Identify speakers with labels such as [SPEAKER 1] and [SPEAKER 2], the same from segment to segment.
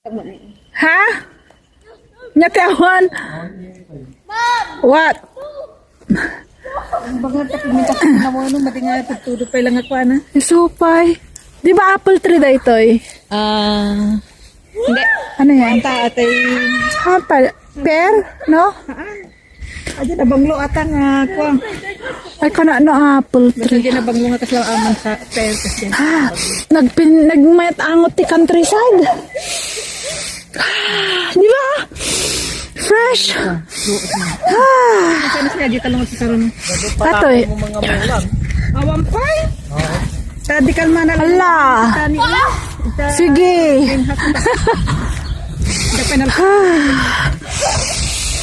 [SPEAKER 1] Ha? Nyatawan? What?
[SPEAKER 2] Baga tapos na mo nung mati nga tutulog pa lang ako ana.
[SPEAKER 1] Supay. Di ba apple tree da ito eh?
[SPEAKER 2] Hindi.
[SPEAKER 1] Ano yan?
[SPEAKER 2] Anta atay
[SPEAKER 1] Pear? No?
[SPEAKER 2] aja na banglo ata nga ko.
[SPEAKER 1] Ay, kana no apple tree.
[SPEAKER 2] Aja na banglo nga kaslang aman sa fair kasi.
[SPEAKER 1] Nagmayat angot ti countryside. Di ba? Fresh.
[SPEAKER 2] Sana siya di talong sa karon.
[SPEAKER 1] Ato eh.
[SPEAKER 2] Awam pay. Tadi kalma na lang.
[SPEAKER 1] Ala.
[SPEAKER 2] Tani
[SPEAKER 1] Sige.
[SPEAKER 2] dapat na.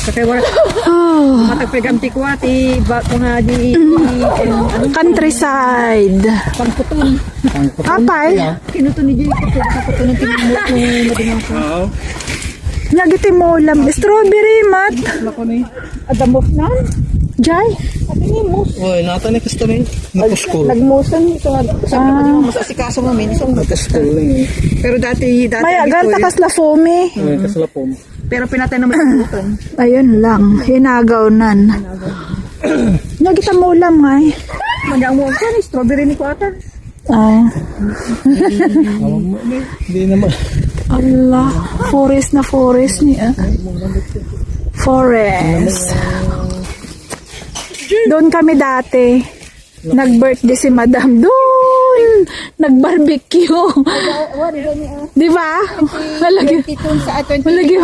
[SPEAKER 2] Kaya wala
[SPEAKER 1] Oh.
[SPEAKER 2] matagpegamti ko ati ba ko nga di
[SPEAKER 1] Countryside.
[SPEAKER 2] pangputun.
[SPEAKER 1] Apay.
[SPEAKER 2] Kinuto ni Jay ko pagputun ng tinamot ko madinga ko.
[SPEAKER 1] Nagiti mo ulam. Strawberry mat.
[SPEAKER 2] Lako ni adamok nan.
[SPEAKER 1] Jay.
[SPEAKER 2] Ati ni mo.
[SPEAKER 3] Oy, nata ni gusto ni napuskol.
[SPEAKER 2] Nagmusan ito nga sabi ko di mo masasikaso mo minsan
[SPEAKER 3] Napuskol ni.
[SPEAKER 2] pero dati
[SPEAKER 1] Maya, ganta kas la foamy.
[SPEAKER 3] Oy, kasalapom.
[SPEAKER 2] pero pinatay naman ang button.
[SPEAKER 1] Ayun lang. Hinagawnan. Nagita mo ulam nga eh.
[SPEAKER 2] Manyang mo ka ni strawberry ni ko ata.
[SPEAKER 1] Ah.
[SPEAKER 3] Di naman.
[SPEAKER 1] Allah. Forest na forest niya. Forest. Doon kami dati. Nag-birthday si Madam. Doon. Nag-barbecue. Di ba? Malagi.
[SPEAKER 2] Titun sa 20.
[SPEAKER 1] Malagi.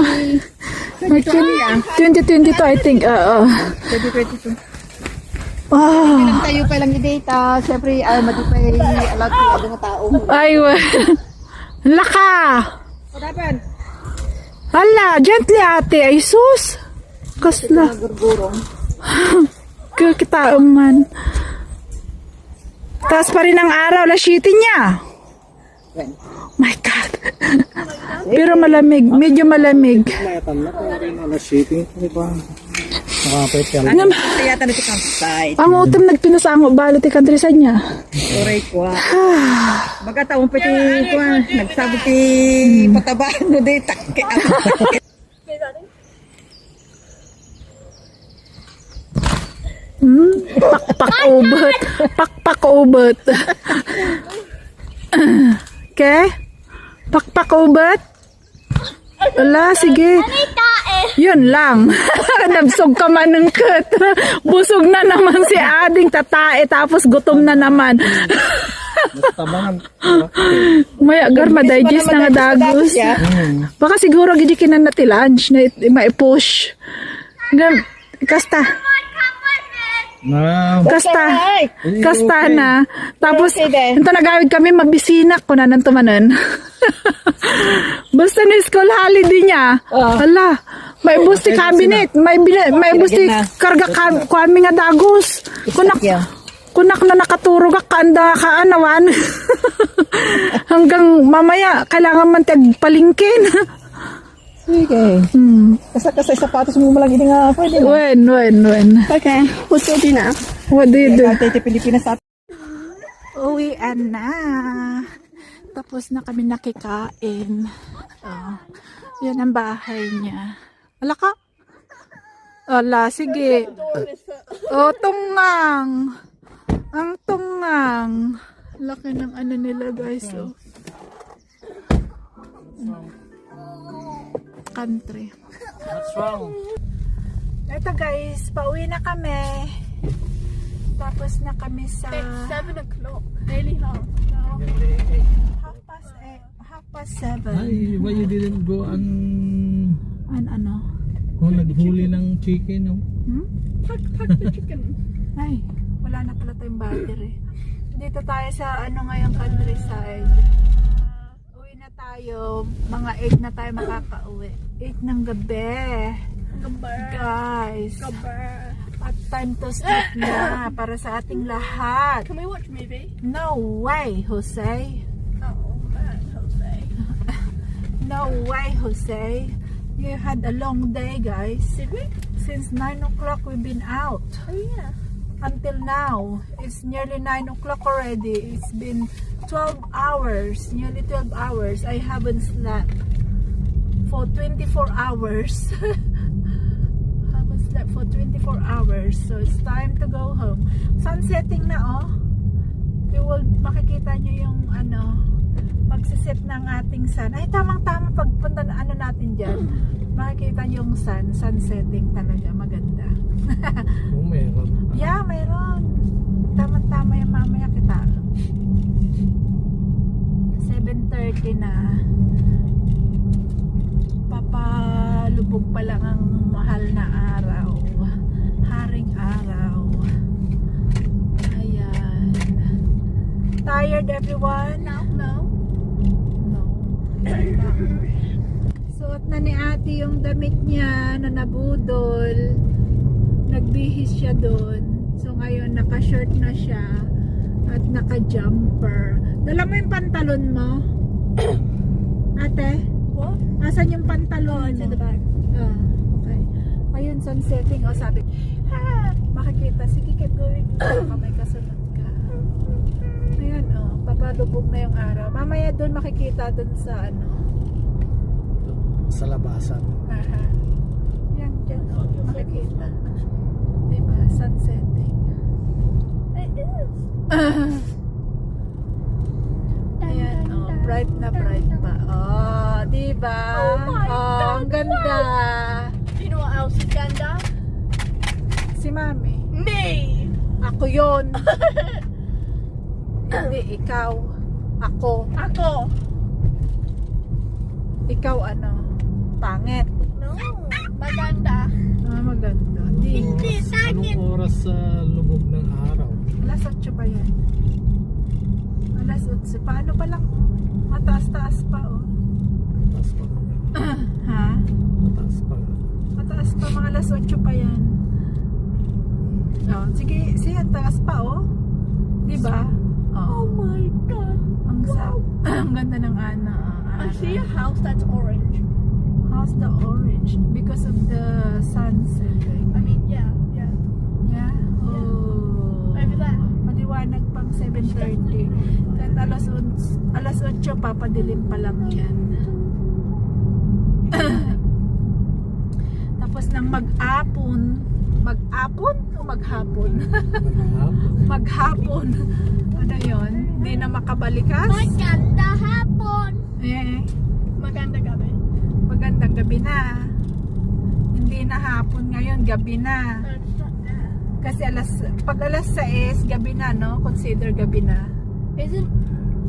[SPEAKER 1] 2022 I think.
[SPEAKER 2] 2022.
[SPEAKER 1] Ah.
[SPEAKER 2] Tayo pa lang i-data. Siyempre, madipay alat ko ang mga tao.
[SPEAKER 1] Ay, laka.
[SPEAKER 2] O dapat,
[SPEAKER 1] Hala, gently ate. Ay, sus. Kasla.
[SPEAKER 2] gurgurong.
[SPEAKER 1] Kita man. Taas pa rin ang araw. Lashiti niya. My God. Pero malamig. Medyo malamig.
[SPEAKER 3] Mayatan na ko rin na shitting di ba? Nakapit ka.
[SPEAKER 2] Ano? Kaya tanong si campsite.
[SPEAKER 1] Ang utom nagpinasango. Balo ti countryside niya.
[SPEAKER 2] Oray ko. Baga taong pati ko. Nagsabi ti patabaan mo di.
[SPEAKER 1] Pakpak-ubot. Pakpak-ubot. Okay? Pakpak-ubot. Wala, sige. Yun lang. Nabsog ka man ng kat. Busog na naman si Ading tatae tapos gutom na naman.
[SPEAKER 3] Tabangan.
[SPEAKER 1] May agar ma-digest na nga dagos. Baka siguro gidi kinan na ti lunch na ma-push. Kasta.
[SPEAKER 3] Na.
[SPEAKER 1] Kasta na. Tapos, ito nagawid kami mabisina ko na nang tumanan. Basta na school holiday niya. Hala, may bus ti cabinet. May bus ti karga kami nga dagos. Kunak na nakaturog ka anda ka anawan. Hanggang mamaya, kailangan man palingkin.
[SPEAKER 2] Okay. Kasa sapatos mo malang ini nga pwede na.
[SPEAKER 1] When.
[SPEAKER 2] Okay. Puto din na.
[SPEAKER 1] What do you do?
[SPEAKER 2] Kaya tayo Pilipinas sa
[SPEAKER 1] Uwian na. Tapos na kami nakikain. Yan ang bahay niya. Ala ka? Ala, sige. Tungang. Ang tungang. Laki ng ano nila guys. Country.
[SPEAKER 3] What's wrong?
[SPEAKER 1] Ito guys, pauwi na kami. Tapos na kami sa
[SPEAKER 4] 7 o'clock. Nearly half.
[SPEAKER 1] half past 7.
[SPEAKER 3] Ay, why you didn't go
[SPEAKER 1] Ano?
[SPEAKER 3] kung naghuli ng chicken, no?
[SPEAKER 4] Pack the chicken.
[SPEAKER 1] Ay, wala na pala tayong battery. Dito tayo sa ngayong countryside. Uwi na tayo. Mga 8 na tayo makakauwi. 8 ng gabi. Guys. At time to sleep na para sa ating lahat.
[SPEAKER 4] Can we watch a movie?
[SPEAKER 1] No way, Jose.
[SPEAKER 4] Oh man, Jose.
[SPEAKER 1] No way, Jose. You had a long day, guys.
[SPEAKER 4] Did we?
[SPEAKER 1] Since 9 o'clock we've been out.
[SPEAKER 4] Oh yeah.
[SPEAKER 1] Until now, it's nearly 9 o'clock already. It's been 12 hours, nearly 12 hours. I haven't slept. for 24 hours. Haven't slept for 24 hours. So it's time to go home. Sunsetting na oh. You will makikita nyo yung magsiset ng ating sun. Ay tamang-tama pagpunta na natin dyan. Makikita nyo yung sunsetting talaga maganda.
[SPEAKER 3] Oh, meron.
[SPEAKER 1] Yeah, mayroon. Tama-tama yung mamaya kita. 7:30 na. Papalubog pa lang ang mahal na araw. Haring araw. Ayan. Tired everyone?
[SPEAKER 4] No, no.
[SPEAKER 1] No. Suot na ni ate yung damit niya na nabudol. Nagbihis siya doon. So ngayon naka-shirt na siya at naka-jumper. Dala mo yung pantalon mo? Ate?
[SPEAKER 4] What?
[SPEAKER 1] Asan yung pantalon
[SPEAKER 4] It's
[SPEAKER 1] mo?
[SPEAKER 4] in the bag.
[SPEAKER 1] Ah, okay. Ayun, sunsetting. O sabi, makikita. Sige, keep going. Baka may kasunod ka. Ayan, papalubog na yung araw. Mamaya doon makikita doon sa
[SPEAKER 3] Sa labasan.
[SPEAKER 1] Aha. Yan, dyan. Makikita. Diba? Sunsetting.
[SPEAKER 4] It is.
[SPEAKER 1] Ayan, bright na bright pa. Oh, diba?
[SPEAKER 4] Oh my God,
[SPEAKER 1] ang ganda.
[SPEAKER 4] Do you know what else is ganda?
[SPEAKER 1] Si Mami.
[SPEAKER 4] Me!
[SPEAKER 1] Ako yun. Hindi, ikaw. Ako.
[SPEAKER 4] Ako!
[SPEAKER 1] Ikaw pangit.
[SPEAKER 4] No! Maganda.
[SPEAKER 1] Maganda. Hindi.
[SPEAKER 4] Hindi,
[SPEAKER 3] Anong oras sa lubog ng araw?
[SPEAKER 1] Alas 8 pa yan. Alas 8. Paano pa lang? Mataas-taas pa
[SPEAKER 3] Mataas pa.
[SPEAKER 1] Ha?
[SPEAKER 3] Mataas pa.
[SPEAKER 1] Mataas pa. Mga alas 8 pa yan. Sige, ang taas pa diba?
[SPEAKER 4] Oh my God!
[SPEAKER 1] Ang ang ganda ng
[SPEAKER 4] I see a house that's orange.
[SPEAKER 1] How's the orange? Because of the sunset.
[SPEAKER 4] I mean, yeah.
[SPEAKER 1] Yeah? Oh.
[SPEAKER 4] Over there.
[SPEAKER 1] Maliwanag pang 7:30. Kahit alas 8 papadilim pa lang yan. Tapos nang mag-apon o maghapon? Maghapon. Ano yun? Hindi na makabalikas?
[SPEAKER 4] Maganda hapon!
[SPEAKER 1] Maganda gabi. Magandang gabi na. Hindi na hapon ngayon, gabi na. Kasi pag alas 6, gabi na, no? Consider gabi na.
[SPEAKER 4] Isn't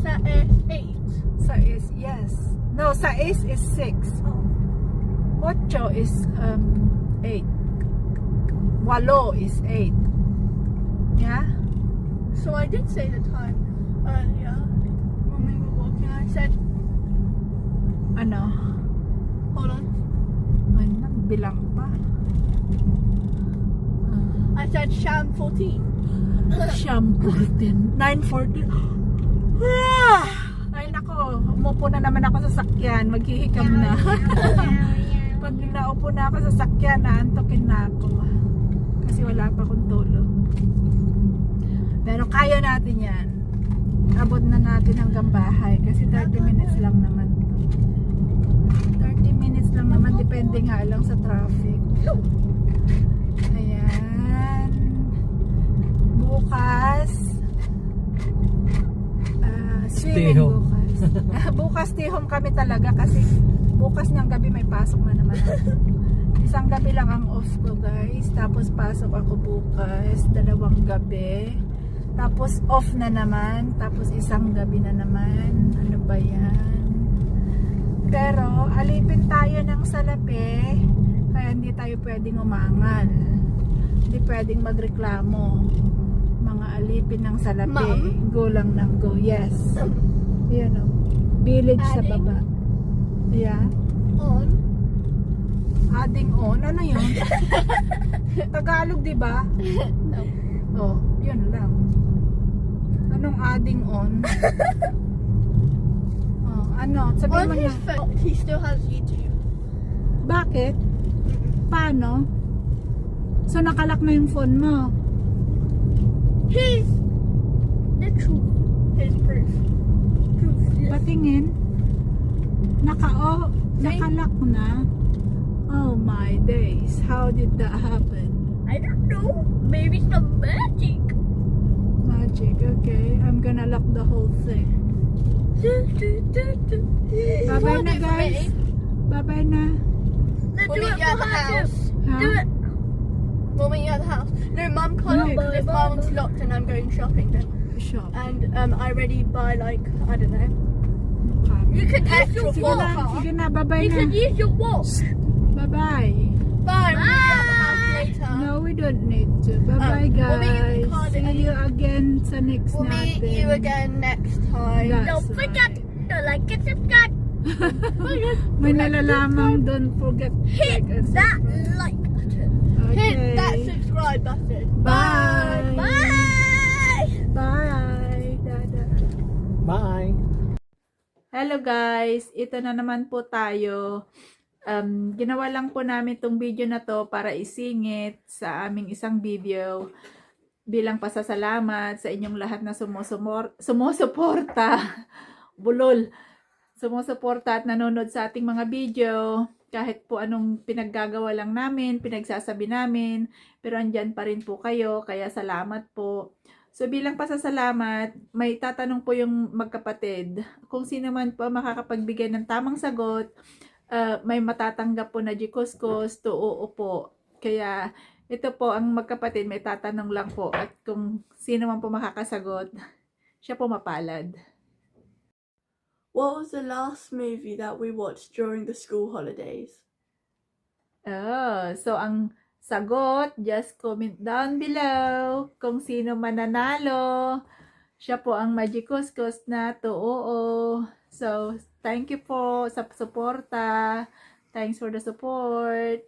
[SPEAKER 4] that 8?
[SPEAKER 1] Sa is, yes. No, sa is 6.
[SPEAKER 4] Oh.
[SPEAKER 1] 8 is 8. 8 is 8. Yeah?
[SPEAKER 4] So I did say the time earlier when we were walking. I said,
[SPEAKER 1] Hold on. Bilang pa.
[SPEAKER 4] I said Sham 14.
[SPEAKER 1] Siyam 14. 9:14. Ay nako, umupo na naman ako sa sakyan. Maghihikam na. Pag naupo na ako sa sakyan, naantokin na ako. Kasi wala pa akong tulog. Pero kaya natin yan. Abot na natin hanggang bahay. Kasi 30 minutes lang naman. 30 minutes lang naman. Depende nga lang sa traffic. Ayan. Bukas.
[SPEAKER 3] Stay
[SPEAKER 1] Swimming
[SPEAKER 3] home.
[SPEAKER 1] bukas. Bukas stay home kami talaga kasi bukas ng gabi may pasok na naman ako. Isang gabi lang ang off ko guys. Tapos pasok ako bukas. 2 gabi. Tapos off na naman. Tapos isang gabi na naman. Ano ba yan? Pero alipin tayo ng salapi. Kaya hindi tayo pwedeng umangal. Hindi pwedeng magreklamo. Mga alipin ng salapi.
[SPEAKER 4] Ma'am?
[SPEAKER 1] Go lang ng go. Yes. Yan o. Village sa
[SPEAKER 4] Adding?
[SPEAKER 1] baba. Yeah.
[SPEAKER 4] On.
[SPEAKER 1] Adding on. Ano yun? Tagalog, di ba?
[SPEAKER 4] No.
[SPEAKER 1] Oh, yun lang. Anong adding on? Oh, ano? Sabihin
[SPEAKER 4] On
[SPEAKER 1] mo
[SPEAKER 4] his
[SPEAKER 1] na.
[SPEAKER 4] phone, he still has YouTube.
[SPEAKER 1] Bakit? Paano? So, nakalak na yung phone mo.
[SPEAKER 4] His the truth. His proof. Proof. Yes.
[SPEAKER 1] Patingin. Nakalock na. Oh my days. How did that happen?
[SPEAKER 4] I don't know. Maybe some magic.
[SPEAKER 1] Magic. Okay. I'm gonna lock the whole thing. Bye-bye na, guys. Bye-bye na.
[SPEAKER 4] We'll Do meet it you at for the her house.
[SPEAKER 1] Huh?
[SPEAKER 4] Do it. We'll meet you at the house. No, Mum can't do it because if Marvin's locked and I'm going shopping then.
[SPEAKER 1] Shop.
[SPEAKER 4] And I already buy like, I don't know.
[SPEAKER 1] Okay.
[SPEAKER 4] You could use your
[SPEAKER 1] Sige
[SPEAKER 4] walk.
[SPEAKER 1] na. Sige na. Bye-bye
[SPEAKER 4] You
[SPEAKER 1] na.
[SPEAKER 4] could use your walk.
[SPEAKER 1] Bye-bye.
[SPEAKER 4] Bye. We'll meet you at the house later.
[SPEAKER 1] No, we don't need to. Bye-bye,
[SPEAKER 4] we'll meet you in
[SPEAKER 1] guys.
[SPEAKER 4] the car
[SPEAKER 1] See you again sa next
[SPEAKER 4] We'll meet
[SPEAKER 1] natin.
[SPEAKER 4] you again next time.
[SPEAKER 1] That's
[SPEAKER 4] Don't forget
[SPEAKER 1] right.
[SPEAKER 4] to like and subscribe.
[SPEAKER 1] May nalalamang don't forget to
[SPEAKER 4] Hit
[SPEAKER 1] like and
[SPEAKER 4] that
[SPEAKER 1] subscribe.
[SPEAKER 4] like button.
[SPEAKER 1] Okay.
[SPEAKER 4] Hit that subscribe button.
[SPEAKER 1] Bye.
[SPEAKER 4] Bye.
[SPEAKER 1] Bye. Dada.
[SPEAKER 3] Bye!
[SPEAKER 1] Hello guys, ito na naman po tayo. Ginawa lang po namin tong video na to para isingit sa aming isang video bilang pasasalamat sa inyong lahat na sumusuporta bulol, sumusuporta at nanonood sa ating mga video. Kahit po anong pinaggagawa lang namin, pinagsasabi namin, pero andyan pa rin po kayo, kaya salamat po. So bilang pasasalamat, may tatanong po yung magkapatid. Kung sino man po makakapagbigay ng tamang sagot, may matatanggap po na Gkuskus to oo po. Kaya ito po ang magkapatid, may tatanong lang po. At kung sino man po makakasagot, siya po mapalad.
[SPEAKER 4] What was the last movie that we watched during the school holidays?
[SPEAKER 1] Oh, so ang sagot, just comment down below kung sino mananalo. Siya po ang Magicuscus na to oo. So, thank you po sa suporta. Thanks for the support.